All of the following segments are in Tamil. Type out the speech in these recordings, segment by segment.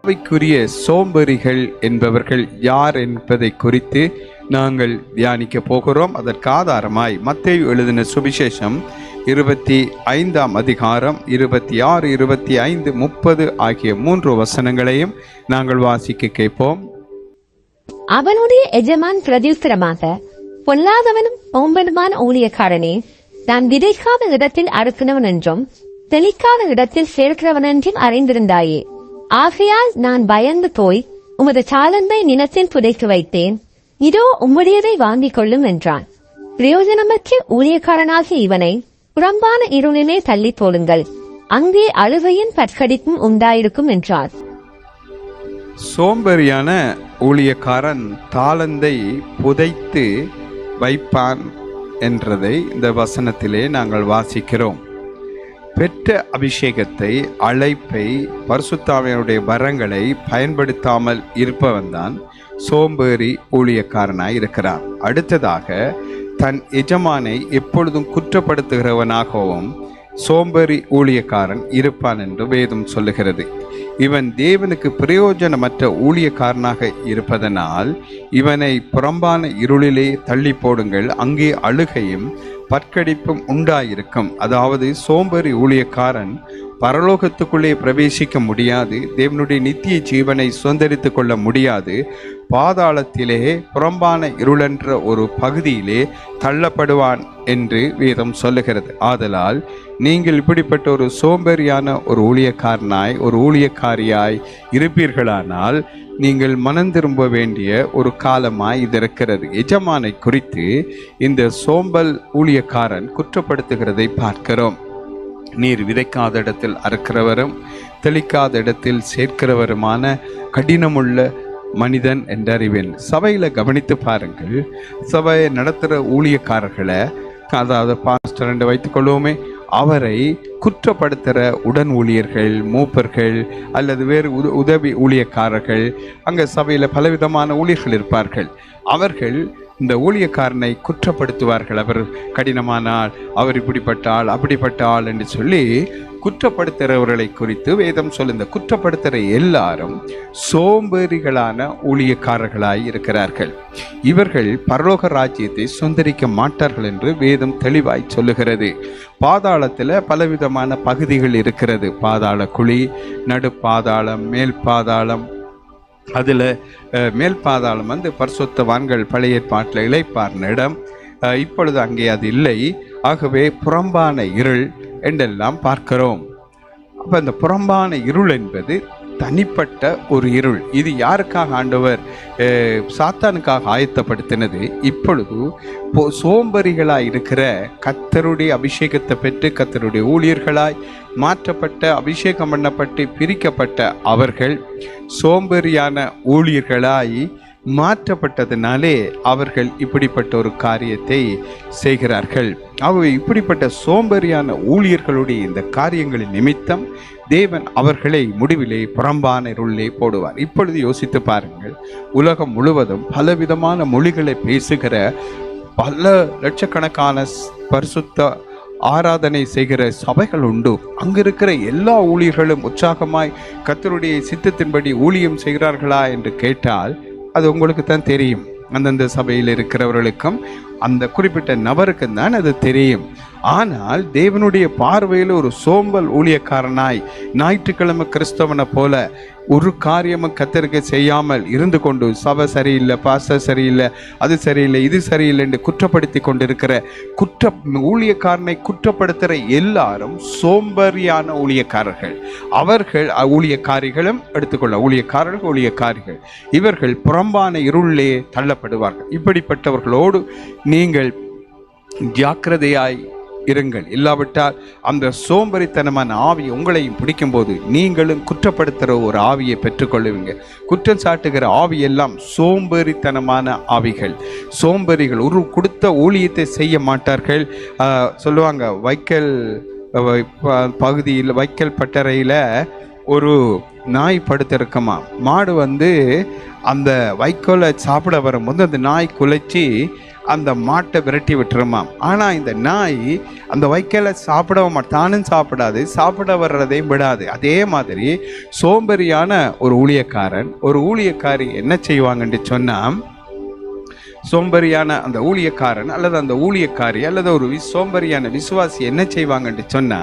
அவைக்குரிய சோம்பேறிகள் என்பவர்கள் யார் என்பதை குறித்து நாங்கள் தியானிக்க போகிறோம். அதற்கு ஆதாரமாய் மத்தேயு எழுதின சுவிசேஷம் 25 அதிகாரம் 26, 25, 30 ஆகிய 3 வசனங்களையும் நாங்கள் வாசிக்க கேட்போம். அவனுடைய எஜமான் பிரதியுத்தரமாக, பொல்லாதவனும் சோம்பனுமான ஊழியக்காரனே, நான் விதைக்காத இடத்தில் அறுக்கிறவன் என்றும் தெளிக்காத இடத்தில் சேர்க்கிறவன் என்றும் அறிந்திருந்தாயே. ஆகையால் நான் பயந்து போய் உமது சாலந்தை நிலத்தில் புதைத்து வைத்தேன். இதோ உம்முடையதை வாங்கிக் கொள்ளும் என்றான். பிரயோஜனமற்ற ஊழியக்காரனாகிய இவனை புறம்பான இருளிலே தள்ளி போடுங்கள், அங்கே அழுகையின் பற்கடிப்பும் உண்டாயிருக்கும் என்றார். சோம்பேறியான ஊழியக்காரன் தாளந்தை புதைத்து வைப்பான் என்றதை இந்த வசனத்திலே நாங்கள் வாசிக்கிறோம். பெற்ற அபிஷேகத்தை, அழைப்பை, பரிசுத்தாவியனுடைய வரங்களை பயன்படுத்தாமல் இருப்பவன்தான் சோம்பேறி ஊழியக்காரனாய் இருக்கிறார். அடுத்ததாக, தன் எஜமானை எப்பொழுதும் குற்றப்படுத்துகிறவனாகவும் சோம்பேறி ஊழியக்காரன் இருப்பான் என்று வேதம் சொல்லுகிறது. இவன் தேவனுக்கு பிரயோஜனமற்ற ஊழியக்காரனாக இருப்பதனால் இவனை புறம்பான இருளிலே தள்ளி போடுங்கள், அங்கே அழுகையும் பற்கடிப்பும் உண்டாயிருக்கும். அதாவது சோம்பேறி ஊழியக்காரன் பரலோகத்துக்குள்ளே பிரவேசிக்க முடியாது, தேவனுடைய நித்திய ஜீவனை சுதந்திரித்துக் கொள்ள முடியாது, பாதாளத்திலே புறம்பான இருளென்ற ஒரு பகுதியிலே தள்ளப்படுவான் என்று வேதம் சொல்லுகிறது. ஆதலால் நீங்கள் இப்படிப்பட்ட ஒரு சோம்பேறியான ஒரு ஊழியக்காரனாய், ஒரு ஊழியக்காரியாய் இருப்பீர்களானால் நீங்கள் மனம் திரும்ப வேண்டிய ஒரு காலமாய் இது இருக்கிறது. எஜமானை குறித்து இந்த சோம்பல் ஊழியக்காரன் குற்றப்படுத்துகிறதை பார்க்கிறோம். நீர் விதைக்காத இடத்தில் அறுக்கிறவரும் தெளிக்காத இடத்தில் சேர்க்கிறவருமான கடினமுள்ள மனிதன் என்றறிவேன். சபையில கவனித்து பாருங்கள். சபையை நடத்துகிற ஊழியக்காரர்களை, அதாவது பாஸ்டர் என்று வைத்துக் கொள்வோமே, அவரை குற்றப்படுத்துகிற உடன் ஊழியர்கள், மூப்பர்கள் அல்லது வேறு உதவி ஊழியக்காரர்கள், அங்கே சபையில் பலவிதமான ஊழியர்கள் இருப்பார்கள். அவர்கள் இந்த ஊழியக்காரனை குற்றப்படுத்துவார்கள். அவர் கடினமான ஆள், அவர் இப்படிப்பட்ட ஆள், அப்படிப்பட்ட ஆள் என்று சொல்லி குற்றப்படுத்துகிறவர்களை குறித்து வேதம் சொல்ல. இந்த குற்றப்படுத்துகிற எல்லாரும் சோம்பேறிகளான ஊழியக்காரர்களாய் இருக்கிறார்கள். இவர்கள் பரலோக ராஜ்யத்தை சுதந்திரிக்க மாட்டார்கள் என்று வேதம் தெளிவாய் சொல்லுகிறது. பாதாளத்தில் பலவிதமான பகுதிகள் இருக்கிறது. பாதாள குழி, நடு பாதாளம், மேல் பாதாளம். அதில் மேல் பாதாளம் பரிசுத்தவான்கள் பழைய ஏற்பாட்டில் இளைப்பார்ந்த இடம். இப்பொழுது அங்கே அது இல்லை. ஆகவே புறம்பான இருள் என்றெல்லாம் பார்க்கிறோம். அப்போ இந்த புறம்பான இருள் என்பது தனிப்பட்ட ஒரு இருள். இது யாருக்காக ஆண்டவர் சாத்தானுக்காக ஆயத்தப்படுத்தினது? இப்பொழுது சோம்பரிகளாய் இருக்கிற, கர்த்தருடைய அபிஷேகத்தை பெற்று கர்த்தருடைய ஊழியர்களாய் மாற்றப்பட்ட, அபிஷேகம் பண்ணப்பட்டு பிரிக்கப்பட்ட அவர்கள் சோம்பேறியான ஊழியர்களாய் மாற்றப்பட்டதினாலே அவர்கள் இப்படிப்பட்ட ஒரு காரியத்தை செய்கிறார்கள். ஆகவே இப்படிப்பட்ட சோம்பேறியான ஊழியர்களுடைய இந்த காரியங்களின் நிமித்தம் தேவன் அவர்களை முடிவிலே புறம்பான இருளிலே போடுவார். இப்பொழுது யோசித்து பாருங்கள். உலகம் முழுவதும் பலவிதமான மொழிகளை பேசுகிற, பல லட்சக்கணக்கான பரிசுத்த ஆராதனை செய்கிற சபைகள் உண்டு. அங்கு இருக்கிற எல்லா ஊழியர்களும் உற்சாகமாய் கர்த்தருடைய சித்தத்தின்படி ஊழியம் செய்கிறார்களா என்று கேட்டால் அது உங்களுக்கு தான் தெரியும். அந்தந்த சபையில் இருக்கிறவர்களுக்கும் அந்த குறிப்பிட்ட நபருக்கும் தான் அது தெரியும். ஆனால் தேவனுடைய பார்வையில் ஒரு சோம்பல் ஊழியக்காரனாய், ஞாயிற்றுக்கிழமை கிறிஸ்தவனை போல ஒரு காரியமும் கர்த்தருக்கு செய்யாமல் இருந்து கொண்டு, சபை சரியில்லை, பாஸ்டர் சரியில்லை, அது சரியில்லை, இது சரியில்லை என்று குற்றப்படுத்தி கொண்டிருக்கிற ஊழியக்காரனை குற்றப்படுத்துகிற எல்லாரும் சோம்பேறியான ஊழியக்காரர்கள். அவர்கள் ஊழியக்காரிகளும் எடுத்துக்கொள்ள, ஊழியக்காரர்கள், ஊழியக்காரிகள், இவர்கள் புறம்பான இருளிலே தள்ளப்படுவார்கள். இப்படிப்பட்டவர்களோடு நீங்கள் ஜாக்கிரதையாய் இருங்கள். இல்லாவிட்டால் அந்த சோம்பரித்தனமான ஆவி உங்களையும் பிடிக்கும் போது நீங்களும் குற்றப்படுத்துகிற ஒரு ஆவியை பெற்றுக்கொள்ளுவீங்க. குற்றம் சாட்டுகிற ஆவி எல்லாம் சோம்பேறித்தனமான ஆவிகள். சோம்பேறிகள் ஒரு கொடுத்த ஊழியத்தை செய்ய மாட்டார்கள். சொல்லுவாங்க, வைக்கல் பகுதியில், வைக்கல் பட்டறையில் ஒரு நாய் படுத்திருக்குமா. மாடு அந்த வைக்கோலை சாப்பிட வரும்போது அந்த நாய் குலைச்சி அந்த மாட்டை விரட்டி விட்டுருமாம். ஆனா இந்த நாய் அந்த வைக்கல சாப்பிடவும் தானும் சாப்பிடாது, சாப்பிட வர்றதையும் விடாது. அதே மாதிரி சோம்பேறியான ஒரு ஊழியக்காரி என்ன செய்வாங்கன்னு சொன்னா, சோம்பேறியான அந்த ஊழியக்காரன் அல்லது அந்த ஊழியக்காரி அல்லது ஒரு சோம்பேறியான விசுவாசி என்ன செய்வாங்கன்னு சொன்னா,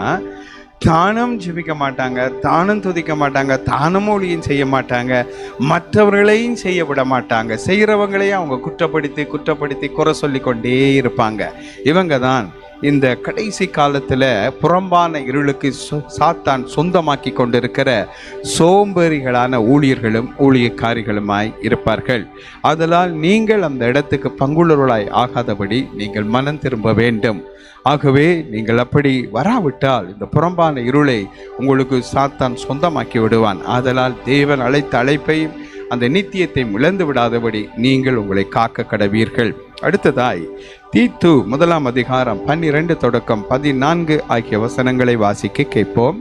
தானும் ஜெபிக்க மாட்டாங்க, தானும் துதிக்க மாட்டாங்க, தானும் ஊழியம் செய்ய மாட்டாங்க, மற்றவர்களையும் செய்ய விட மாட்டாங்க. செய்கிறவங்களையும் அவங்க குற்றப்படுத்தி குறை சொல்லி கொண்டே இருப்பாங்க. இவங்க தான் இந்த கடைசி காலத்துல புறம்பான இருளுக்கு சாத்தான் சொந்தமாக்கி கொண்டிருக்கிற சோம்பேறிகளான ஊழியர்களும் ஊழியக்காரிகளுமாய் இருப்பார்கள். அதனால் நீங்கள் அந்த இடத்துக்கு பங்குள்ளவர்களாய் ஆகாதபடி நீங்கள் மனம் திரும்ப வேண்டும். ஆகவே நீங்கள் அப்படி வராவிட்டால் இந்த புறம்பான இருளை உங்களுக்கு சாத்தான் சொந்தமாக்கி விடுவான். ஆதலால் தேவன் அழைத்த அழைப்பையும் அந்த நித்தியத்தை இழந்து விடாதபடி நீங்கள் உங்களை காக்க கடவீர்கள். அடுத்ததாய் தீத்து 1 அதிகாரம் 12 தொடக்கம் 14 ஆகிய வசனங்களை வாசிக்க கேட்போம்.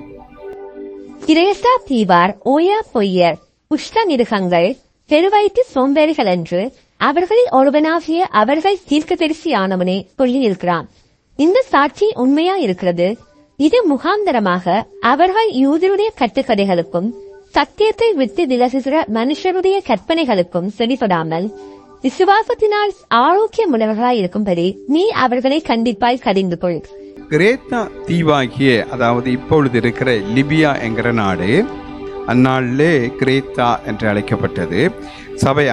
கிரேத்தா தீவார் ஓயா பொய்யர் உஷ்ட மிருகங்கள் பெருவயிற்று சோம்பேறிகள் என்று அவர்களில் ஒருவனாகிய அவர்கள் தீர்க்கதரிசியானவனே சொல்லியிருக்கிறான். இந்த சாட்சி உண்மையா இருக்கிறது. இது முகாந்தரமாக அவர்கள் யூதருடைய கட்டுக்கதைகளுக்கும் சத்தியத்தை விட்டு விலகுகிற மனுஷருடைய கற்பனைகளுக்கும் செவிப்படாமல் விசுவாசத்தினால் ஆரோக்கியமுள்ளவர்களாய் இருக்கும்படி நீ அவர்களை கண்டிப்பாய் கடிந்து கொள். கிரேத்தா தீவாகிய, அதாவது இப்பொழுது இருக்கிற லிபியா என்கிற நாடு, அந்நாளிலே கிரேத்தா என்று அழைக்கப்பட்டது.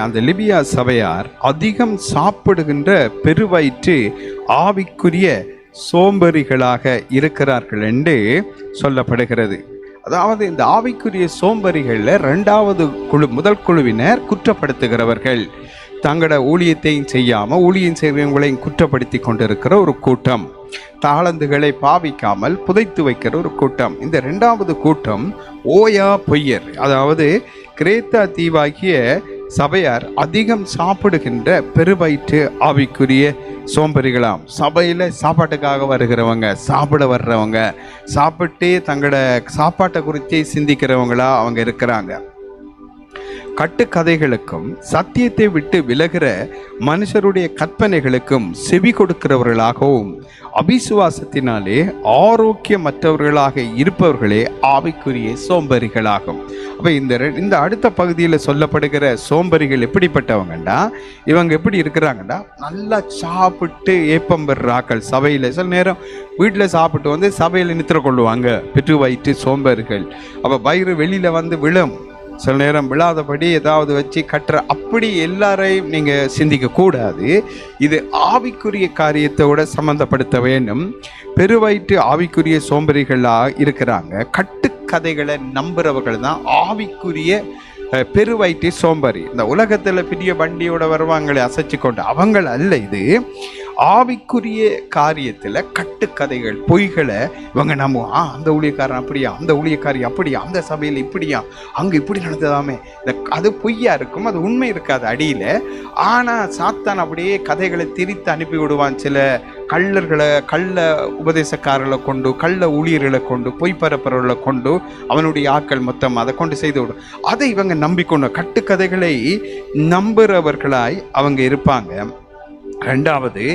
அந்த லிபியா சபையார் அதிகம் சாப்பிடுகின்ற பெருவயிற்று ஆவிக்குரிய சோம்பேறிகளாக இருக்கிறார்கள் என்று சொல்லப்படுகிறது. அதாவது இந்த ஆவிக்குரிய சோம்பேறிகள்ல 2வது குழு, முதல் குழுவினர் குற்றப்படுத்துகிறவர்கள், தங்களோட ஊழியத்தையும் செய்யாம ஊழியம் செய்கிறவங்களையும் குற்றப்படுத்தி கொண்டிருக்கிற ஒரு கூட்டம், தாளந்துகளை பாவிக்காமல் புதைத்து வைக்கிற ஒரு கூட்டம். இந்த 2வது கூட்டம் ஓயா பொய்யர், அதாவது கிரேத்தா தீவாகிய சபையார் அதிகம் சாப்பிடுகின்ற பெருவயிற்று ஆவிக்குரிய சோம்பேறிகளாம். சபையில சாப்பாட்டுக்காக வருகிறவங்க, சாப்பிட வர்றவங்க, சாப்பிட்டே தங்களோட சாப்பாட்டை குறித்தே சிந்திக்கிறவங்களா அவங்க இருக்கிறாங்க. கட்டுக்கதைகளுக்கும் சத்தியத்தை விட்டு விலகிற மனுஷருடைய கற்பனைகளுக்கும் செவி கொடுக்கிறவர்களாகவும் அபிசுவாசத்தினாலே ஆரோக்கியமற்றவர்களாக இருப்பவர்களே ஆவிக்குரிய சோம்பேறிகளாகும். அப்ப இந்த அடுத்த பகுதியில் சொல்லப்படுகிற சோம்பேறிகள் எப்படிப்பட்டவங்கண்டா, இவங்க எப்படி இருக்கிறாங்கண்டா, நல்லா சாப்பிட்டு ஏப்பம் பெறாக்கள். சபையில சில நேரம் வீட்டில் சாப்பிட்டு வந்து சபையில நித்திர கொள்ளுவாங்க பெற்று வயிற்று சோம்பேறிகள். அப்ப வயிறு வெளியில வந்து விழும், சில நேரம் விழாதபடி ஏதாவது வச்சு கட்டுற, அப்படி எல்லாரையும் நீங்க சிந்திக்க கூடாது. இது ஆவிக்குரிய காரியத்தோட சம்பந்தப்படுத்த வேண்டும். பெருவயிற்று ஆவிக்குரிய சோம்பேறிகளா இருக்கிறாங்க. கட்டுக்கதைகளை நம்புறவர்கள் தான் ஆவிக்குரிய பெருவயிற்று சோம்பேறி. இந்த உலகத்துல பெரிய வண்டியோட வருவாங்களே அசைச்சு கொண்டு, அவங்கள் அல்ல. இது ஆவிக்குரிய காரியத்துல கட்டுக்கதைகள், பொய்களை இவங்க நம்புவோம். அந்த ஊழியக்காரன் அப்படியா, அந்த ஊழியக்காரி அப்படியா, அந்த சபையில் இப்படியா, அங்க இப்படி நடந்ததாமே. அது பொய்யா இருக்கும், அது உண்மை இருக்காது அடியில. ஆனா சாத்தான் அப்படியே கதைகளை திரித்து அனுப்பி விடுவான். சில கள்ள உபதேசக்காரர்களை கொண்டு, கள்ள ஊழியர்களை கொண்டு, பொய் பரப்புறவர்களை கொண்டு அவனுடைய ஆட்கள் மொத்தம் அதை கொண்டு செய்து விடும். அதை இவங்க நம்பிக்கொண்டு கட்டுக்கதைகளை நம்புறவர்களாய் அவங்க இருப்பாங்க. 2வது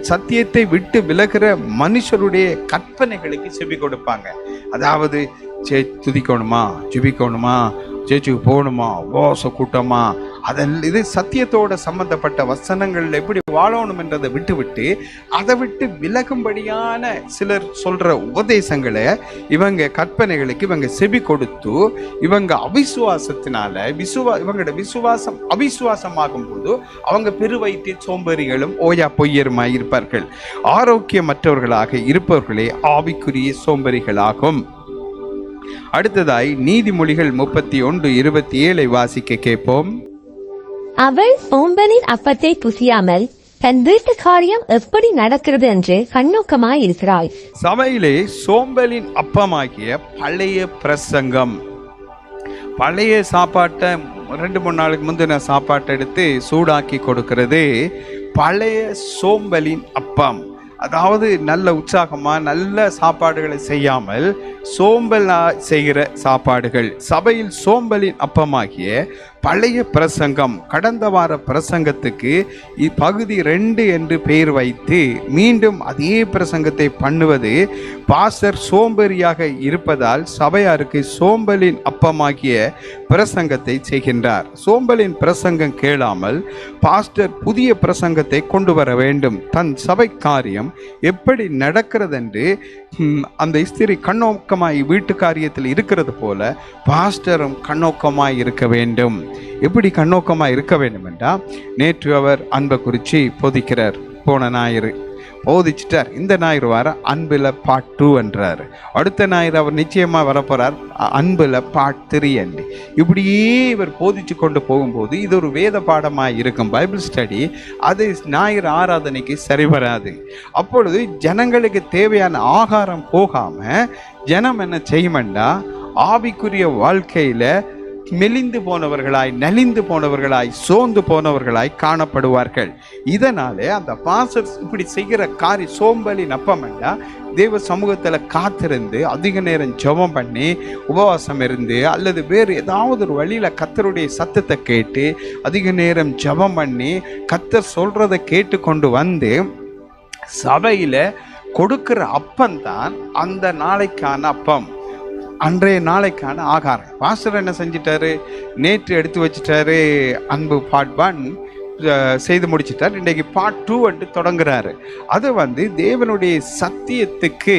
சத்தியத்தை விட்டு விலகிற மனுஷருடைய கற்பனைகளுக்கு செவி கொடுப்பாங்க. அதாவது துதிக்கணுமா, ஜெபிக்கணுமா, சேச்சுக்கு போகணுமா, உபவாச கூட்டமா, அதெல்லாம் இது சத்தியத்தோட சம்பந்தப்பட்ட வசனங்கள் எப்படி வாழணும் என்றதை விட்டு அதை விட்டு விலகும்படியான சிலர் சொல்ற உபதேசங்களை இவங்க கற்பனைகளுக்கு இவங்க செவி கொடுத்து, இவங்க அவிசுவாசத்தினால இவங்களோட விசுவாசம் அவிசுவாசமாகும் போது அவங்க பெருவயிற்று சோம்பேறிகளும் ஓயா பொய்யருமாய் இருப்பார்கள். ஆரோக்கியமற்றவர்களாக இருப்பவர்களே ஆவிக்குரிய சோம்பேறிகளாகும். அடுத்ததாய் நீதிமொழிகள் 31:27 வாசிக்க கேட்போம். அவள் சோம்பலின் அப்பத்தை புசியாமல் தன் வீட்டு காரியம் எப்படி நடக்கிறது என்று கண்ணோக்கமாய் இருக்கிறாள். சபையிலே சோம்பலின் அப்பமாகிய பழைய பிரசங்கம், பழைய சாப்பாட்டை 2-3 நாளுக்கு முந்தின சாப்பாட்டை எடுத்து சூடாக்கி கொடுக்கிறது பழைய சோம்பலின் அப்பம். அதாவது நல்ல உற்சாகமா நல்ல சாப்பாடுகளை செய்யாமல் சோம்பல் செய்கிற சாப்பாடுகள். சபையில் சோம்பலின் அப்பமாகிய பழைய பிரசங்கம், கடந்த வார பிரசங்கத்துக்கு பகுதி 2 என்று பெயர் வைத்து மீண்டும் அதே பிரசங்கத்தை பண்ணுவது பாஸ்டர் சோம்பேறியாக இருப்பதால் சபையாருக்கு சோம்பலின் அப்பமாகிய பிரசங்கத்தை செய்கின்றார். சோம்பலின் பிரசங்கம் கேளாமல் பாஸ்டர் புதிய பிரசங்கத்தை கொண்டு வர வேண்டும். தன் சபை காரியம் எப்படி நடக்கிறதென்று அந்த ஸ்திரீ கண்ணோக்கமாய் வீட்டு காரியத்தில் இருக்கிறது போல பாஸ்டரும் கண்ணோக்கமாய் இருக்க வேண்டும். எப்படி கண்ணோக்கமாய் இருக்க வேண்டும் என்றால், நேற்று அவர் அன்பை குறித்து போதிக்கிறார். போன ஞாயிறு போதிச்சிட்டார். இந்த ஞாயிறு வர அன்பில் பார்ட் 2 என்றார். அடுத்த ஞாயிறு அவர் நிச்சயமாக வரப்போறார் அன்பில் பார்ட் 3 என்று. இப்படியே இவர் போதிச்சு கொண்டு போகும்போது இது ஒரு வேத பாடமாக இருக்கும், பைபிள் ஸ்டடி. அது ஞாயிறு ஆராதனைக்கு சரி வராது. அப்பொழுது ஜனங்களுக்கு தேவையான ஆகாரம் போகாம ஜனம் என்ன செய்யுமெண்டா, ஆவிக்குரிய வாழ்க்கையில மெலிந்து போனவர்களாய், நலிந்து போனவர்களாய், சோர்ந்து போனவர்களாய் காணப்படுவார்கள். இதனாலே அந்த பாஸ்டர் இப்படி செய்கிற சோம்பலின் அப்பமெண்டா தேவ சமூகத்தில் காத்திருந்து அதிக நேரம் ஜெபம் பண்ணி உபவாசம் இருந்து அல்லது வேறு ஏதாவது ஒரு வழியில் கர்த்தருடைய சத்தத்தை கேட்டு அதிக நேரம் ஜெபம் பண்ணி கர்த்தர் சொல்றதை கேட்டு கொண்டு வந்து சபையில் கொடுக்கிற அப்பந்தான் அந்த நாளைக்கான அப்பம், அன்றைய நாளைக்கான ஆகாரம். பாஸ்டர் என்ன செஞ்சிட்டாரு, நேற்று எடுத்து வச்சிட்டாரு அன்பு பார்ட் 1 செய்து முடிச்சிட்டார். இன்றைக்கு பார்ட் 2 வந்து தொடங்குறாரு. அது தேவனுடைய சத்தியத்துக்கு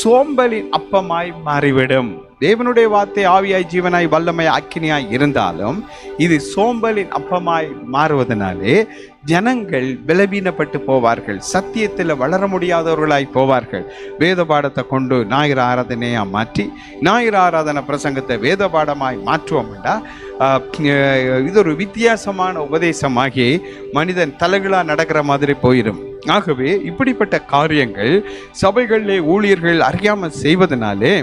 சோம்பலின் அப்பமாய் மாறிவிடும். தேவனுடைய வார்த்தை ஆவியாய் ஜீவனாய் வல்லமையாய் அக்கினியாய் இருந்தாலும் இது சோம்பலின் அப்பமாய் மாறுவதனாலே ஜனங்கள் பலவீனப்பட்டு போவார்கள், சத்தியத்தில் வளர முடியாதவர்களாய் போவார்கள். வேத பாடத்தை கொண்டு ஞாயிறு ஆராதனையா மாற்றி ஞாயிறு ஆராதனை பிரசங்கத்தை வேத பாடமாய் மாற்றுவோம்டா இது ஒரு வித்தியாசமான உபதேசமாகி மனிதன் தலைகளா நடக்கிற மாதிரி போயிடும். ஆகவே இப்படிப்பட்ட காரியங்கள் சபைகளிலே ஊழியர்கள் அறியாமல் செய்வதனாலே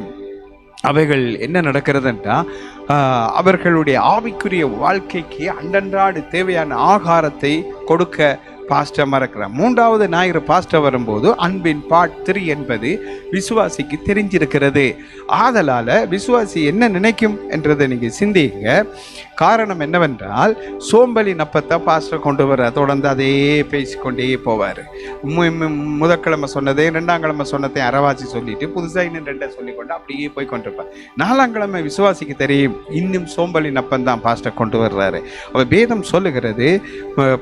அவைகள் என்ன நடக்கிறதுன்றா, அவர்களுடைய ஆவிக்குரிய வாழ்க்கைக்கு அன்றன்றாடு தேவையான ஆகாரத்தை கொடுக்க பாஸ்டர் மறக்கிறார். 3வது ஞாயிறு பாஸ்டர் வரும்போது அன்பின் பார்ட் 3 என்பது விசுவாசிக்கு தெரிஞ்சிருக்கிறது. ஆதலால விசுவாசி என்ன நினைக்கும் என்றதை நீங்க சிந்திங்க. காரணம் என்னவென்றால், சோம்பலின் அப்பத்தை பாஸ்டர் கொண்டு வர தொடர்ந்து அதே பேசிக்கொண்டே போவார். முதற்கிழமை சொன்னதே 2ஆம் கிழமை சொன்னதை அறவாசி சொல்லிட்டு புதுசாக இன்னும் 2 சொல்லிக்கொண்டு அப்படியே போய் கொண்டிருப்பார். 4ஆம் கிழமை விசுவாசிக்கு தெரியும் இன்னும் சோம்பலின் அப்பம் தான் பாஸ்டர் கொண்டு வர்றாரு. அவர் வேதம் சொல்லுகிறது,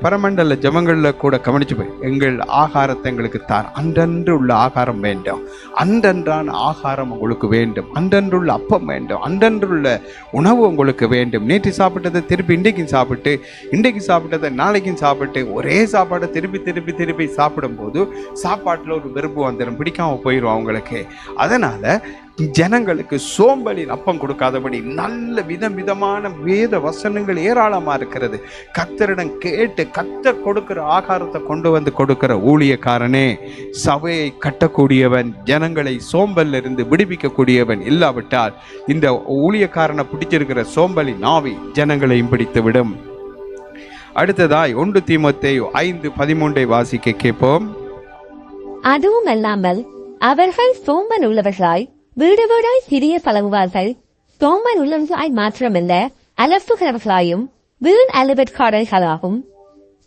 பரமண்டல ஜபங்களில் கூட கவனிச்சு போய், எங்கள் ஆகாரத்தை எங்களுக்கு தார், அன்றன்று உள்ள ஆகாரம் வேண்டும், அன்றன்றான ஆகாரம் உங்களுக்கு வேண்டும், அன்றன்றுள்ள அப்பம் வேண்டும், அன்றன்றுள்ள உணவு உங்களுக்கு வேண்டும். நேற்று சாப்பிட்டதை திருப்பி இன்றைக்கும் சாப்பிட்டு, இன்றைக்கு சாப்பிட்டதை நாளைக்கும் சாப்பிட்டு ஒரே சாப்பாடை திருப்பி திருப்பி திருப்பி சாப்பிடும்போது சாப்பாட்டில் ஒரு வெறுப்பு வந்துடும், பிடிக்காம போயிடும் அவங்களுக்கு. அதனால ஜனங்களுக்கு சோம்பலின் அப்பம் கொடுக்காதபடி நல்ல விதமான வேத வசனங்கள் ஏராளமாக இருக்கிறது. கர்த்தரிடம் கேட்டு கர்த்தர் கொடுக்கிற ஆகாரத்தை கொண்டு வந்து கொடுக்கிற ஊழியக்காரனே சபையை கட்டக்கூடியவன், ஜனங்களை சோம்பல்ல இருந்து விடுவிக்கக்கூடியவன். இல்லாவிட்டால் இந்த ஊழியக்காரனை பிடிச்சிருக்கிற சோம்பலின் ஆவி ஜனங்களையும் பிடித்து விடும். அடுத்ததாய் 1 தீமோத்தேயு 5:13 வாசிக்க கேட்போம். அதுவும் அல்லாமல் அவர்கள் சோம்பல் உள்ளவர்களாய் வீடு வீடாய் சிறிய பழகுவார்கள். சோம்பல் உள்ளவர்களாய் மாத்திரமல்ல, அலப்புகிறவர்களாயும் வீண் அலுவற்காரர்களாகவும்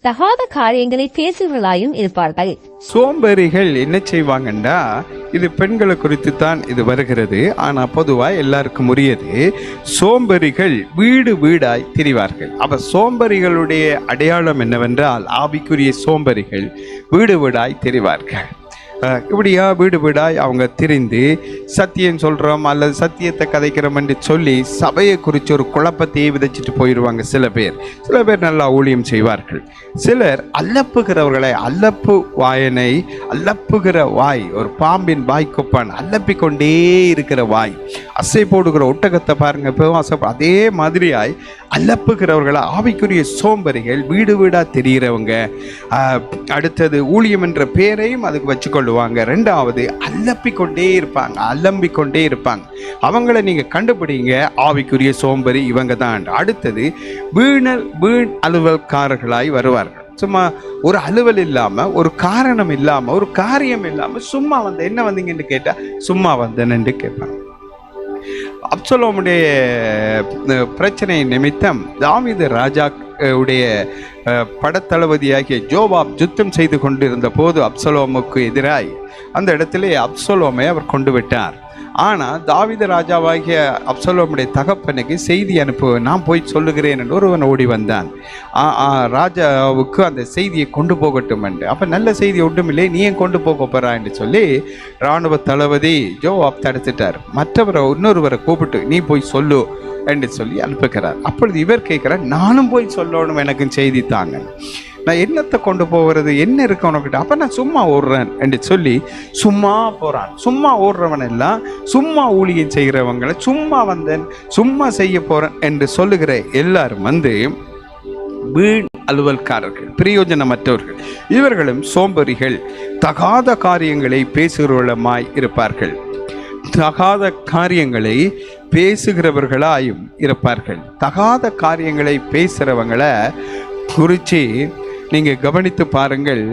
தகாத காரியங்களை பேசுவர்களாயும் இருப்பார்கள். சோம்பேறிகள் என்ன செய்வாங்கண்டா, இது பெண்களை குறித்து தான் இது வருகிறது, ஆனா பொதுவா எல்லாருக்கும் உரியது. சோம்பேறிகள் வீடு வீடாய் திரிவார்கள். அப்ப சோம்பேறிகளுடைய அடையாளம் என்னவென்றால், ஆவிக்குரிய சோம்பேறிகள் வீடு வீடாய் திரிவார்கள். இப்படியா வீடு வீடாய் அவங்க திரிந்து சத்தியம் சொல்கிறோம் அல்லது சத்தியத்தை கதைக்கிறோம் என்று சொல்லி சபையை குறித்து ஒரு குழப்பத்தையே விதைச்சிட்டு போயிடுவாங்க. சில பேர் நல்லா ஊழியம் செய்வார்கள். சிலர் அல்லப்புகிறவர்களை, அல்லப்பு வாயனை, அல்லப்புகிற வாய், ஒரு பாம்பின் வாய் கொப்பான், அல்லப்பிக்கொண்டே இருக்கிற வாய், அசை போடுகிற ஒட்டகத்தை பாருங்க, அதே மாதிரியாய் அல்லப்புகிறவர்களை ஆவிக்குரிய சோம்பரிகள் வீடு வீடா தெரிகிறவங்க. அடுத்தது ஊழியம் என்ற பேரையும் அதுக்கு வச்சுக்கொள்ளுவாங்க. 2வது அல்லம்பிக்கொண்டே இருப்பாங்க. அவங்கள நீங்க கண்டுபிடிங்க, ஆவிக்குரிய சோம்பரி இவங்க தான். அடுத்தது வீண் அலுவல்காரர்களாய் வருவார்கள். சும்மா ஒரு அலுவல் இல்லாம, ஒரு காரணம் இல்லாம, ஒரு காரியம் இல்லாம சும்மா என்ன வந்தீங்கன்னு கேட்டா சும்மா வந்தேன்னு கேட்பாங்க. அப்சலோமுடைய பிரச்சனை நிமித்தம் தாவீது ராஜா உடைய படத்தளபதியாகிய யோவாப் யுத்தம் செய்து கொண்டிருந்த போது அப்சலோமுக்கு எதிராய் அந்த இடத்திலே அப்சலோமை அவர் கொண்டு விட்டார். ஆனால் தாவீது ராஜாவாகிய அப்சலோமுடைய தகப்பனுக்கு செய்தி அனுப்பு, நான் போய் சொல்லுகிறேன் என்று ஒருவன் ஓடி வந்தான். ராஜாவுக்கு அந்த செய்தியை கொண்டு போகட்டும் என்று. அப்போ நல்ல செய்தி ஒன்றுமில்லை, நீ ஏன் கொண்டு போக போறா என்று சொல்லி இராணுவ தளபதி யோவாப் தடுத்துட்டார். இன்னொருவரை கூப்பிட்டு நீ போய் சொல்லு என்று சொல்லி அனுப்புகிறார். அப்பொழுது இவர் கேட்கிறார், நானும் போய் சொல்லணும், எனக்கு செய்தி தாங்க, நான் என்னத்தை கொண்டு போகிறது, என்ன இருக்கு உனக்கிட்ட? அப்போ நான் சும்மா ஓடுறேன் என்று சொல்லி சும்மா போகிறான். சும்மா ஓடுறவன் எல்லாம் சும்மா ஊழியம் செய்கிறவங்களை சும்மா வந்தேன் சும்மா செய்ய போகிறேன் என்று சொல்லுகிற எல்லாரும் வீண் அலுவல்காரர்கள், பிரயோஜனமற்றவர்கள். இவர்களும் சோம்பரிகள், தகாத காரியங்களை பேசுகிறவர்களுமாய் இருப்பார்கள். தகாத காரியங்களை பேசுகிறவர்களாயும் இருப்பார்கள். தகாத காரியங்களை பேசுகிறவங்களை குறித்து நீங்கள் கவனித்து பாருங்கள்.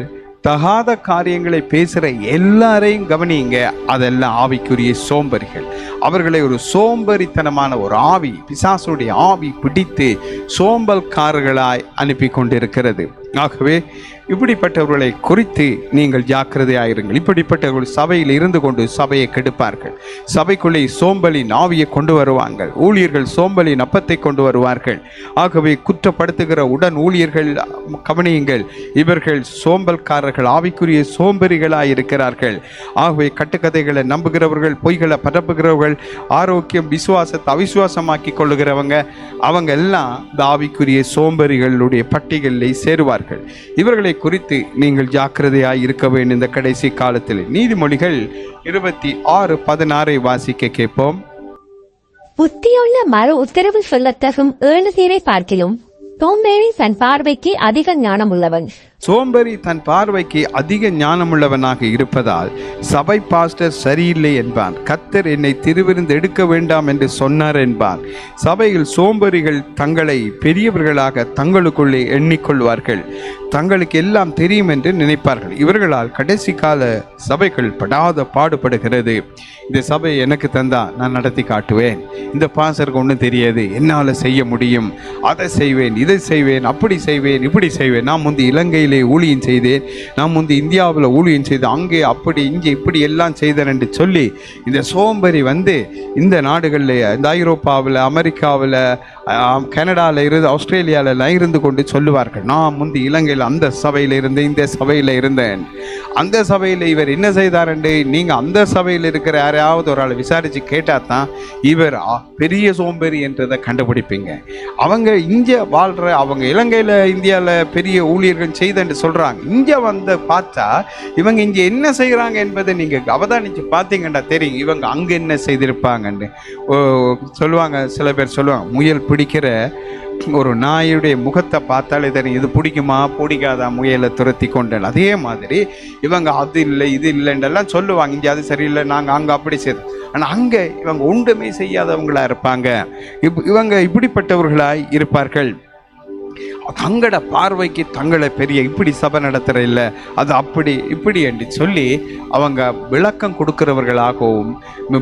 தகாத காரியங்களை பேசுகிற எல்லாரையும் கவனிங்க, அதெல்லாம் ஆவிக்குரிய சோம்பரிகள். அவர்களை ஒரு சோம்பரித்தனமான ஒரு ஆவி, பிசாசுடைய ஆவி பிடித்து சோம்பல்காரர்களாய் அனுப்பி கொண்டிருக்கிறது. ஆகவே இப்படிப்பட்டவர்களை குறித்து நீங்கள் ஜாக்கிரதையாயிருங்கள். இப்படிப்பட்டவர்கள் சபையில் இருந்து கொண்டு சபையை கெடுப்பார்கள். சபைக்குள்ளே சோம்பலின் ஆவியை கொண்டு வருவார்கள். ஊழியர்கள் சோம்பலின் அப்பத்தை கொண்டு வருவார்கள். ஆகவே குற்றப்படுத்துகிற உடன் ஊழியர்கள் கவனியுங்கள், இவர்கள் சோம்பல்காரர்கள், ஆவிக்குரிய சோம்பரிகளாய் இருக்கிறார்கள். ஆகவே கட்டுக்கதைகளை நம்புகிறவர்கள், பொய்களை பரப்புகிறவர்கள், ஆரோக்கியம் விசுவாசத்தை அவிசுவாசமாக்கி கொள்ளுகிறவங்க, அவங்க எல்லாம் இந்த ஆவிக்குரிய சோம்பரிகளுடைய பட்டியலில் சேருவார்கள். இவர்களை குறித்து நீங்கள் ஜாக்கிரதையாய் இருக்க வேண்டும் இந்த கடைசி காலத்தில். நீதிமொழிகள் 26:16 வாசிக்க கேட்போம். புத்தியுள்ள மறு உத்தரவு சொல்லத்தகும் 7 பேரை பார்க்கிலும் சோம்பேறி தன் பார்வைக்கு அதிக ஞானம் உள்ளவன். சோம்பேறி தன் பார்வைக்கு அதிக ஞானமுள்ளவனாக இருப்பதால் சபை பாஸ்டர் சரியில்லை என்பான். கர்த்தர் என்னை திருவிருந்து எடுக்க வேண்டாம் என்று சொன்னார் என்பான். சபையில் சோம்பேறிகள் தங்களை பெரியவர்களாக தங்களுக்குள்ளே எண்ணிக்கொள்வார்கள். தங்களுக்கு எல்லாம் தெரியும் என்று நினைப்பார்கள். இவர்களால் கடைசி கால சபைகள் படாத பாடுபடுகிறது. இந்த சபை எனக்கு தந்தா நான் நடத்தி காட்டுவேன், இந்த பாசருக்கு ஒன்றும் தெரியாது, என்னால் செய்ய முடியும், அதை செய்வேன், இதை செய்வேன், அப்படி செய்வேன், இப்படி செய்வேன், நான் முந்தி இலங்கையிலே ஊழியம் செய்தேன், நான் முந்தி இந்தியாவில் ஊழியம் செய்தேன், அங்கே அப்படி இங்கே இப்படி எல்லாம் செய்தேன் என்று சொல்லி இந்த சோம்பேறி இந்த நாடுகளில், இந்த ஐரோப்பாவில், அமெரிக்காவில், கனடாவில் இருந்து, ஆஸ்திரேலியாவில் இருந்து கொண்டு சொல்லுவார்கள், நான் முந்தி இலங்கையில் அந்த சபையில் இருந்தேன், இந்த சபையில் இருந்தேன், அந்த சபையில் இவர் என்ன செய்தார் என்று நீங்கள் அந்த சபையில் இருக்கிற யாரையாவது ஒரு ஆளை விசாரித்து கேட்டால் தான் இவர் பெரிய சோம்பேறி என்றதை கண்டுபிடிப்பீங்க. அவங்க இங்கே வாழ்கிற, அவங்க இலங்கையில் இந்தியாவில் பெரிய ஊழியர்கள் செய்தன்னு சொல்கிறாங்க. இங்கே பார்த்தா இவங்க இங்கே என்ன செய்கிறாங்க என்பதை நீங்கள் அவதானித்து பார்த்தீங்கன்னா தெரியும் இவங்க அங்கே என்ன செய்திருப்பாங்கன்னு சொல்லுவாங்க. சில பேர் சொல்லுவாங்க, முயல் பிடிக்கிற ஒரு நாயுடைய முகத்தை பார்த்தாலே தெரியும் இது பிடிக்குமா பிடிக்காதா, முயலை துரத்தி கொண்டேன். அதே மாதிரி இவங்க அது இல்லை இது இல்லைன்றெல்லாம் சொல்லுவாங்க, இங்கே அது சரியில்லை, நாங்கள் அங்கே அப்படி செய்தோம். ஆனால் அங்கே இவங்க ஒன்றுமே செய்யாதவங்களா இருப்பாங்க. இவங்க இப்படிப்பட்டவர்களாய் இருப்பார்கள். தங்களோட பார்வைக்கு தங்களை பெரிய இப்படி சபை நடத்துகிற இல்லை, அது அப்படி இப்படி என்று சொல்லி அவங்க விளக்கம் கொடுக்கிறவர்களாகவும்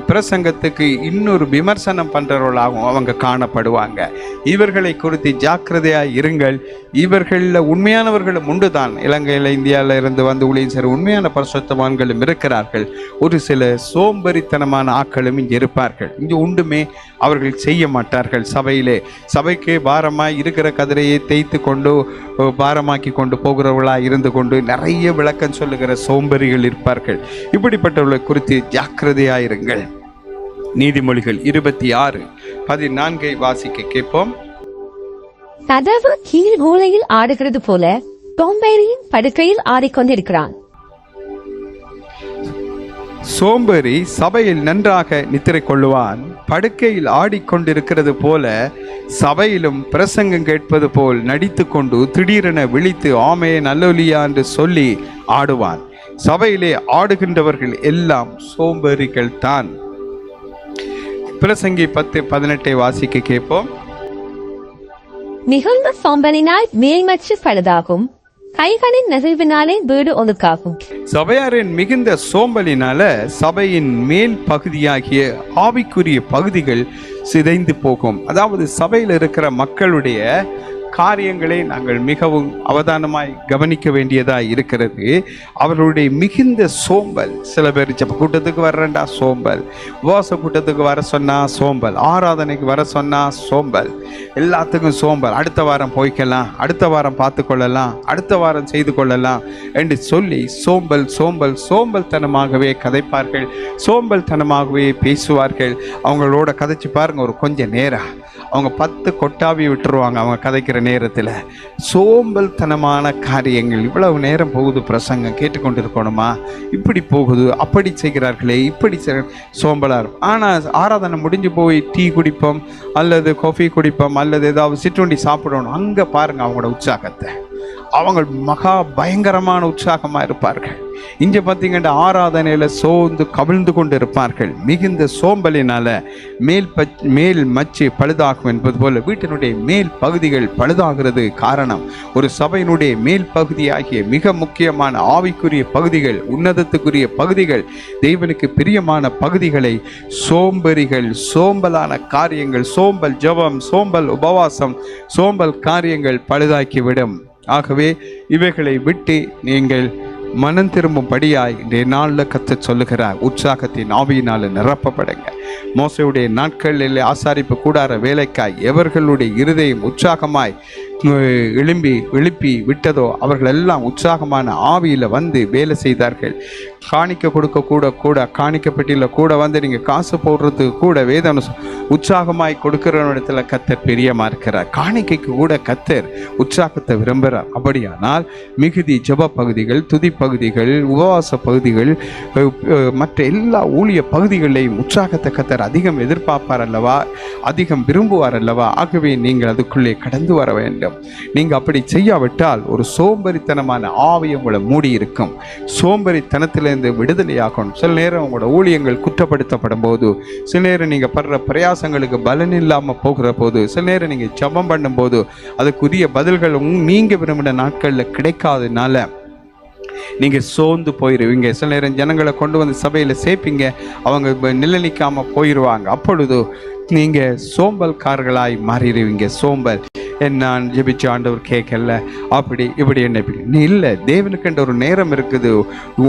பிரசங்கத்துக்கு இன்னொரு விமர்சனம் பண்ணுறவர்களாகவும் அவங்க காணப்படுவாங்க. இவர்களை குறித்து ஜாக்கிரதையாக இருங்கள். இவர்களில் உண்மையானவர்களும் உண்டு தான். இலங்கையில் இந்தியாவில் இருந்து ஊழியம் செய்கிற உண்மையான பரிசுத்தவான்களும் இருக்கிறார்கள். ஒரு சில சோம்பரித்தனமான ஆட்களும் இங்கே இருப்பார்கள். இங்கே ஒன்றுமே அவர்கள் செய்ய மாட்டார்கள். சபைக்கு பாரமாய் இருக்கிற கதிரையை தேய்த்து கொண்டு பாரமாக்கி கொண்டு போகிறவர்களாக இருந்து கொண்டு நிறைய விளக்கம் சொல்லுகிற சோம்பரிகள் இருப்பார்கள். இப்படிப்பட்டவர்களை குறித்து ஜாக்கிரதையாயிருங்கள். நீதிமொழிகள் 26:14 வாசிக்க கேட்போம். கதவு கீழ் மூலையில் ஆடுகிறது போல சோம்பேறியின் படுக்கையில் ஆடிக்கொண்டிருக்கிறான். சோம்பேறி சபையில் நன்றாக நித்திரை கொள்ளுவான், படுக்கையில் ஆடிக்கொண்டிருக்கிறது போல சபையிலும் பிரசங்கம் கேட்பது போல் நடித்து கொண்டு திடீரென விழித்து ஆமே நல்லொலியா என்று சொல்லி ஆடுவான். சபையிலே ஆடுகின்றவர்கள் எல்லாம் சோம்பேறிகள் தான். பிரசங்கி 10:18 வாசிக்க கேட்போம். மிகுந்த சோம்பலினால் மேல்மற்று பழுதாகும், கைகளின் நெகிழ்வினாலே வீடு ஒழுக்காகும். சபையாரின் மிகுந்த சோம்பலினால சபையின் மேல் பகுதியாகிய ஆவிக்குரிய பகுதிகள் சிதைந்து போகும். அதாவது சபையில் இருக்கிற மக்களுடைய காரியங்களை நாங்கள் மிகவும் அவதானமாய் கவனிக்க வேண்டியதாக இருக்கிறது. அவர்களுடைய மிகுந்த சோம்பல். சில பேர் ஜெப கூட்டத்துக்கு வர்றேன்டா சோம்பல், உபவாச கூட்டத்துக்கு வர சொன்னா சோம்பல், ஆராதனைக்கு வர சொன்னா சோம்பல், எல்லாத்துக்கும் சோம்பல். அடுத்த வாரம் போய்க்கலாம், அடுத்த வாரம் பார்த்து கொள்ளலாம், அடுத்த வாரம் செய்து கொள்ளலாம் என்று சொல்லி சோம்பல் சோம்பல் சோம்பல்தனமாகவே கதைப்பார்கள், சோம்பல்தனமாகவே பேசுவார்கள். அவங்களோட கதைச்சு பாருங்க, ஒரு கொஞ்சம் நேரம் அவங்க 10 கொட்டாவி விட்டுருவாங்க அவங்க கதைக்கிற நேரத்தில். சோம்பல்தனமான காரியங்கள். இவ்வளவு நேரம் போகுது பிரசங்கம், கேட்டுக்கொண்டு இருக்கணுமா? இப்படி போகுது, அப்படி செய்கிறார்களே, இப்படி சோம்பலா இருக்கும். ஆனால் ஆராதனை முடிஞ்சு போய் டீ குடிப்போம் அல்லது காஃபி குடிப்போம் அல்லது ஏதாவது சிற்றுண்டி சாப்பிடணும், அங்கே பாருங்க அவங்களோட உற்சாகத்தை. அவங்க மகா பயங்கரமான உற்சாகமாக இருப்பார்கள். இங்கே பார்த்தீங்கன்னா ஆராதனையில் சோர்ந்து கவிழ்ந்து கொண்டு இருப்பார்கள். மிகுந்த சோம்பலினால மேல் மச்சு பழுதாகும் என்பது போல வீட்டினுடைய மேல் பகுதிகள் பழுதாகிறது. காரணம், ஒரு சபையினுடைய மேல் பகுதியாகிய மிக முக்கியமான ஆவிக்குரிய பகுதிகள், உன்னதத்துக்குரிய பகுதிகள், தேவனுக்கு பிரியமான பகுதிகளை சோம்பரிகள், சோம்பலான காரியங்கள், சோம்பல் ஜெபம், சோம்பல் உபவாசம், சோம்பல் காரியங்கள் பழுதாக்கிவிடும். ஆகவே இவைகளை விட்டு நீங்கள் மனம் திரும்பும்படியாய் இன்றைய நாளில் கர்த்தர் சொல்லுகிறார், உற்சாகத்தின் ஆவியினால் நிரப்பப்படுங்க. மோசேயுடைய நாட்களில் ஆசாரிப்பு கூடார வேலைக்காய் எவர்களுடைய இருதயம் உற்சாகமாய் எழுப்பி விட்டதோ அவர்கள் எல்லாம் உற்சாகமான ஆவியில் வந்து வேலை செய்தார்கள். காணிக்க கொடுக்க கூட காணிக்கப்பட்டியில் கூட வந்து நீங்கள் காசு போடுறதுக்கு கூட வேதம் உற்சாகமாய் கொடுக்கிற இடத்துல கர்த்தர் பிரியமாக இருக்கிறார். காணிக்கைக்கு கூட கர்த்தர் உற்சாகத்தை விரும்புகிறார். அப்படியானால் மிகுதி ஜெப பகுதிகள், துதி பகுதிகள், உபவாச பகுதிகள், மற்ற எல்லா ஊழிய பகுதிகளையும் உற்சாகத்தை கர்த்தர் அதிகம் எதிர்பார்ப்பார் அல்லவா, அதிகம் விரும்புவார் அல்லவா. ஆகவே நீங்கள் அதுக்குள்ளே கடந்து வர வேண்டும். நீங்க அப்படி செய்யாவிட்டால் ஒரு சோம்பரித்தனமான ஆவி உங்களை மூடி இருக்கும். சோம்பரித்தனத்திலிருந்து விடுதலையாகணும். சில நேரம் உங்களோட ஊழியங்கள் குற்றப்படுத்தப்படும் போது, சில நேரம் நீங்க படுற பிரயாசங்களுக்கு பலன் இல்லாம போகிற போது, சில நேரம் நீங்க ஜெபம் பண்ணும் போது அதுக்குரிய பதில்கள் நீங்க விரும்பின நாட்கள்ல கிடைக்காதனால நீங்க சோர்ந்து போயிடுவீங்க. சில நேரம் ஜனங்களை கொண்டு வந்து சபையில சேர்ப்பீங்க, அவங்க நிலைநிற்காம போயிடுவாங்க. அப்பொழுது நீங்க சோம்பல்காரர்களாய் மாறிடுவீங்க. சோம்பல், நான் ஜெபிச்சு ஆண்டவர் கேட்கல, அப்படி இப்படி என்ன இல்லை. தேவனுக்கென்ற ஒரு நேரம் இருக்குது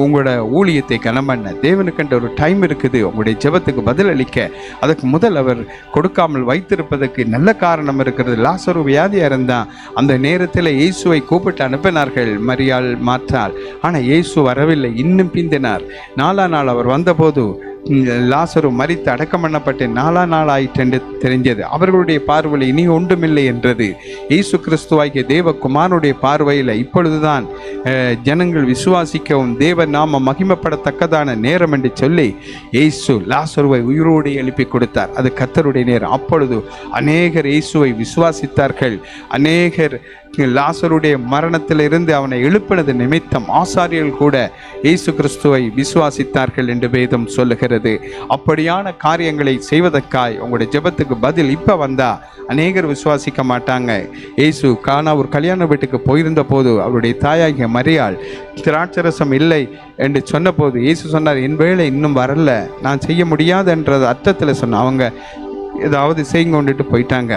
உங்களோட ஊழியத்தை கனம் பண்ண. தேவனுக்கென்ற ஒரு டைம் இருக்குது உங்களுடைய ஜெபத்துக்கு பதில் அளிக்க. அதுக்கு முதல் அவர் கொடுக்காமல் வைத்திருப்பதற்கு நல்ல காரணம் இருக்கிறது. லாசரு வியாதியாக இருந்தான். அந்த நேரத்தில் இயேசுவை கூப்பிட்டு அனுப்பினார்கள், மரியாள் மாற்றாள். ஆனால் இயேசு வரவில்லை, இன்னும் பிந்தினார். 4ஆம் நாள் அவர் வந்தபோது லாசரு மரித்து அடக்கம் பண்ணப்பட்டு 4ஆம் நாள் ஆயிற்று தெரிஞ்சது. அவர்களுடைய பார்வையில் இனி ஒன்றுமில்லை என்றது. இயேசு கிறிஸ்துவாகிய தேவகுமாரனுடைய பார்வையில் இப்பொழுதுதான் ஜனங்கள் விசுவாசிக்கவும் தேவ நாம மகிமைப்படத்தக்கதான நேரம் என்று சொல்லி இயேசு லாசருவை உயிரோடு எழுப்பி கொடுத்தார். அது கர்த்தருடைய நேரம். அப்பொழுது அநேகர் இயேசுவை விசுவாசித்தார்கள். அநேகர் லாசருடைய மரணத்திலிருந்து அவனை எழுப்பினது நிமித்தம் ஆசாரியர்கள் கூட இயேசு கிறிஸ்துவை விசுவாசித்தார்கள் என்று வேதம் சொல்லுகிறது. அப்படியான காரியங்களை செய்வதற்காய் உங்களுடைய ஜெபத்துக்கு பதில் இப்ப வந்தா அநேகர் விசுவாசிக்க மாட்டாங்க. இயேசு ஒரு கல்யாண வீட்டுக்கு போயிருந்த போது அவருடைய தாயாகிய மரியாள் திராட்சரசம் இல்லை என்று சொன்ன போது இயேசு சொன்னார், என் வேலை இன்னும் வரல, நான் செய்ய முடியாது என்றது அர்த்தத்தில் சொன்ன. அவங்க ஏதாவது செய்யுங்க கொண்டுட்டு போயிட்டாங்க.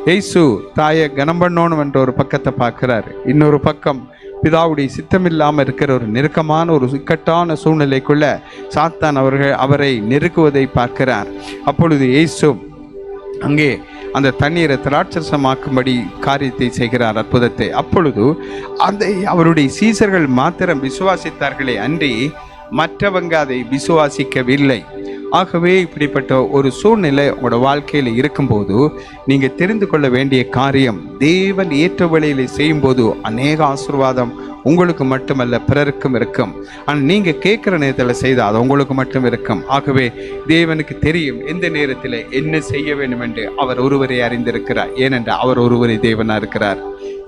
இயேசு தாயை கனம் பண்ணணும் என்ற ஒரு பக்கத்தை பார்க்கிறார். இன்னொரு பக்கம் பிதாவுடைய சித்தமில்லாமல் இருக்கிற ஒரு நெருக்கமான ஒரு இக்கட்டான சூழ்நிலைக்குள்ள சாத்தான் அவரை நெருக்குவதை பார்க்கிறார். அப்பொழுது இயேசு அங்கே அந்த தண்ணீரை திராட்சரசமாக்கும்படி காரியத்தை செய்கிறார், அற்புதத்தை. அப்பொழுது அவருடைய சீசர்கள் மாத்திரம் விசுவாசித்தார்களே அன்றி மற்றவங்க அதை விசுவாசிக்கவில்லை. ஆகவே இப்படிப்பட்ட ஒரு சூழ்நிலை உங்களோட வாழ்க்கையில் இருக்கும்போது நீங்கள் தெரிந்து கொள்ள வேண்டிய காரியம், தேவன் ஏற்ற வழியில் செய்யும்போது அநேக ஆசீர்வாதம் உங்களுக்கு மட்டுமல்ல பிறருக்கும் இருக்கும். ஆனால் நீங்கள் கேட்குற நேரத்தில் செய்தால் அது உங்களுக்கு மட்டும் இருக்கும். ஆகவே தேவனுக்கு தெரியும் எந்த நேரத்தில் என்ன செய்ய வேண்டும் என்று அவர் ஒருவரை அறிந்திருக்கிறார். ஏனென்றால் அவர் ஒருவரை தேவனாக இருக்கிறார்,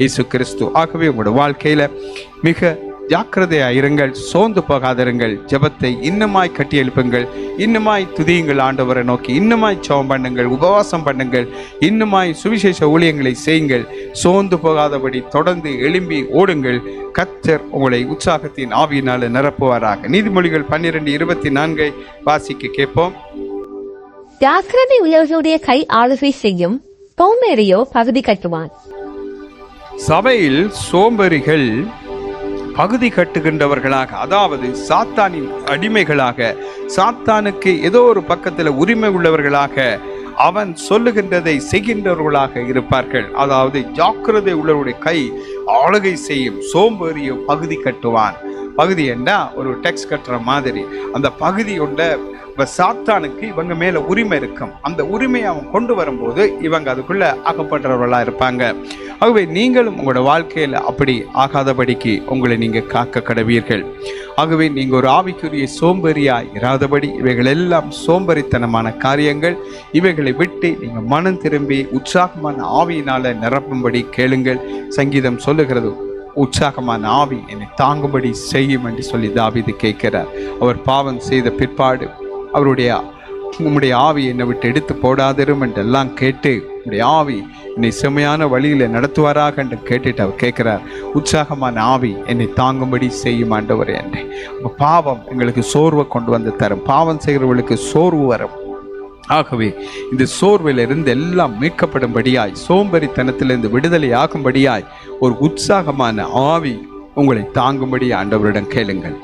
இயேசு கிறிஸ்து. ஆகவே உங்களோட வாழ்க்கையில் மிக ஜாக்கிரதையாயிருங்கள், சோர்ந்து போகாதிருங்கள். ஜெபத்தை இன்னுமாய் கட்டி எழுப்புங்கள், இன்னுமாய் துதியுங்கள், ஆண்டவரை நோக்கி இன்னுமாய் ஜெபம் பண்ணுங்கள், உபவாசம் பண்ணுங்கள், இன்னுமாய் சுவிசேஷ ஊழியங்களை செய்யுங்கள். சோர்ந்து போகாதபடி தொடர்ந்து எழும்பி ஓடுங்கள். கர்த்தர் உங்களை உற்சாகத்தின் ஆவியினால நிரப்புவாராக. நீதிமொழிகள் 12:24 வாசிக்க கேட்போம். ஜாக்கிரதை உள்ளவர்களுடைய கை ஆளுகை செய்யும், சோம்பேறியோ பகுதி கட்டுவான். சபையில் சோம்பேறிகள் பகுதி கட்டுகின்றவர்களாக, அதாவது சாத்தானின் அடிமைகளாக, சாத்தானுக்கு ஏதோ ஒரு பக்கத்தில் உரிமை உள்ளவர்களாக, அவன் சொல்லுகின்றதை செய்கின்றவர்களாக இருப்பார்கள். அதாவது ஜாக்கிரதை உள்ளவருடைய கை ஆளுகை செய்யும், சோம்பேறியோ பகுதி கட்டுவான். பகுதி என்ன, ஒரு டெக்ஸ் கட்டுற மாதிரி. அந்த பகுதியோட சாத்தானுக்கு இவங்க மேல உரிமை இருக்கும். அந்த உரிமையை அவன் கொண்டு வரும்போது இவங்க அதுக்குள்ள அகப்படுறவர்களா இருப்பாங்க. ஆகவே நீங்களும் உங்களோட வாழ்க்கையில அப்படி ஆகாதபடிக்கு உங்களை நீங்க காக்க கடவீர்கள். ஆகவே நீங்க ஒரு ஆவிக்குரிய சோம்பேறியா இராதபடி, இவைகள் எல்லாம் சோம்பேறித்தனமான காரியங்கள். இவைகளை விட்டு நீங்க மனம் திரும்பி உற்சாகமான ஆவியினால நிரப்பும்படி கேளுங்கள். சங்கீதம் சொல்லுகிறது, உற்சாகமான ஆவி என்னை தாங்கும்படி செய்யும் என்று சொல்லி தாவீது கேட்கிறார். அவர் பாவம் செய்த பிற்பாடு அவருடைய உம்முடைய ஆவி என்னை விட்டு எடுத்து போடாதிரும் என்றெல்லாம் கேட்டு, உம்முடைய ஆவி என்னை செம்மையான வழியில நடத்துவாராக என்று கேட்டுட்டு அவர் கேட்கிறார், உற்சாகமான ஆவி என்னை தாங்கும்படி செய்யும் ஆண்டவரே என்று. பாவம் எங்களுக்கு சோர்வை கொண்டு வந்து தரும். பாவம் செய்கிறவர்களுக்கு சோர்வு வரும். ஆகவே இந்த சோர்விலிருந்து எல்லாம் மீட்கப்படும்படியாய், சோம்பேறித்தனத்திலிருந்து விடுதலை ஆகும்படியாய் ஒரு உற்சாகமான ஆவி உங்களை தாங்கும்படி ஆண்டவரிடம் கேளுங்கள்.